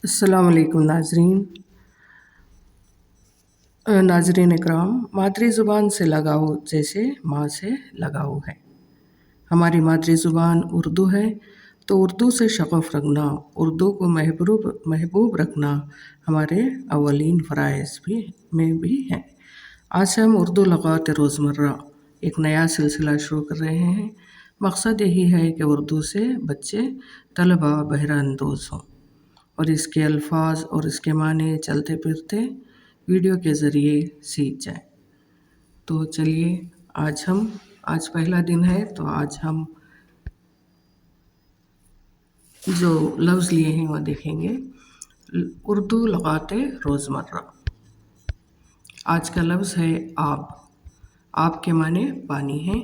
अस्सलाम वालेकुम नाजरीन इकराम। मादरी ज़ुबान से लगाव जैसे माँ से लगाव है। हमारी मादरी ज़ुबान उर्दू है, तो उर्दू से शगफ़ रखना, उर्दू को महबूब रखना हमारे अवलीन फ़राइज़ में भी है। आज से हम उर्दू लग़ात रोज़मर्रा एक नया सिलसिला शुरू कर रहे हैं। मकसद यही है कि उर्दू से बच्चे तलबा बहरा अंदोज़ हों और इसके अल्फाज और इसके माने चलते फिरते वीडियो के ज़रिए सीख जाएं। तो चलिए आज पहला दिन है, तो आज हम जो लफ्ज़ लिए हैं वह देखेंगे। उर्दू लग़ाते रोज़मर्रा। आज का लफ्ज़ है आब। आब के माने पानी है।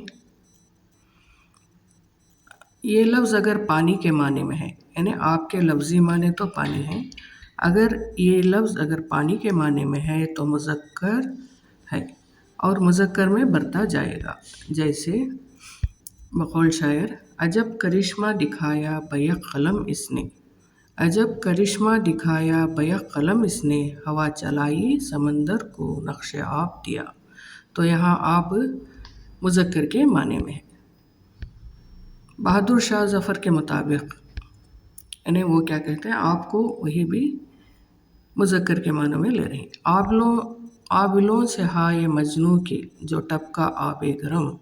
ये लफ्ज़ अगर पानी के माने में है, यानी आपके लफ्ज़ी माने तो पानी है, अगर ये लफ्ज़ अगर पानी के माने में है तो मुज़क्कर है और मुज़क्कर में बरता जाएगा। जैसे बक़ौल शायर, अजब करिश्मा दिखाया बैक क़लम इसने, अजब करिश्मा दिखाया बैक क़लम इसने, हवा चलाई समंदर को नक्श आब दिया। तो यहाँ आब मुज़क्कर के माने में है। बहादुर शाह ज़फ़र के मुताबिक, यानी वो क्या कहते हैं, आपको वही भी मुज़क्कर के मानों में ले रहे हैं। आबिलों से हाय मजनू के जो टपका आबे गरम,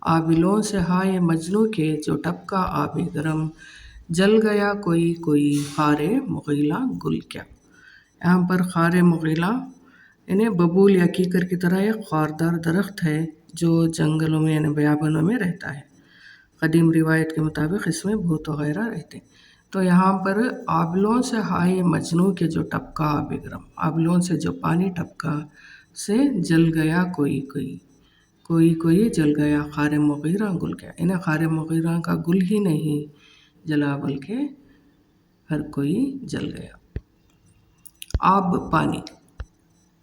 आबिलों से हाय मजनू के जो टपका आबे गरम, जल गया कोई कोई खारे मुग़ीला गुल क्या। यहाँ पर खारे मुग़ीला यानी बबूल या कीकर की तरह एक खारदार दरख्त है जो जंगलों में यानी बयाबानों में रहता है। कदीम रिवायत के मुताबिक इसमें भूत वगैरह रहते हैं। तो यहाँ पर आबिलों से हाय मजनू के जो टपका आबे गरम, आबिलों से जो पानी टपका से जल गया कोई कोई जल गया, खारे मुग़ीरा गुल क्या, इन्हें खारे मुग़ीरा का गुल ही नहीं जला बल्कि हर कोई जल गया। आब पानी,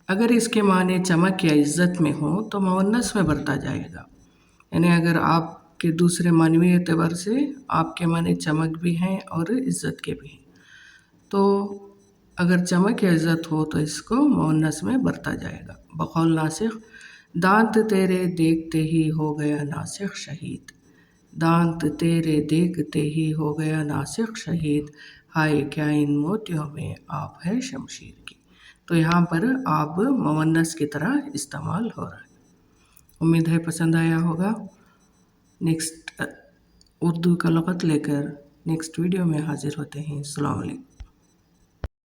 अगर इसके माने चमक या इज़्ज़त में हो तो मुअन्नस में बरता जाएगा। यानी अगर आपके दूसरे मानवी एतबार से आपके माने चमक भी हैं और इज़्ज़त के भी हैं, तो अगर चमक या इज़्ज़त हो तो इसको मुअन्नस में बरता जाएगा। बक़ौल नासिख, दांत तेरे देखते ही हो गया नासिख शहीद, दांत तेरे देखते ही हो गया नासिख शहीद, हाय क्या इन मोतियों में आप है शमशीर की। तो यहाँ पर आप मुअन्नस की तरह इस्तेमाल हो रहा है। उम्मीद है पसंद आया होगा। नेक्स्ट उर्दू का लग़त लेकर नेक्स्ट वीडियो में हाज़िर होते हैं। अस्सलाम वालेकुम।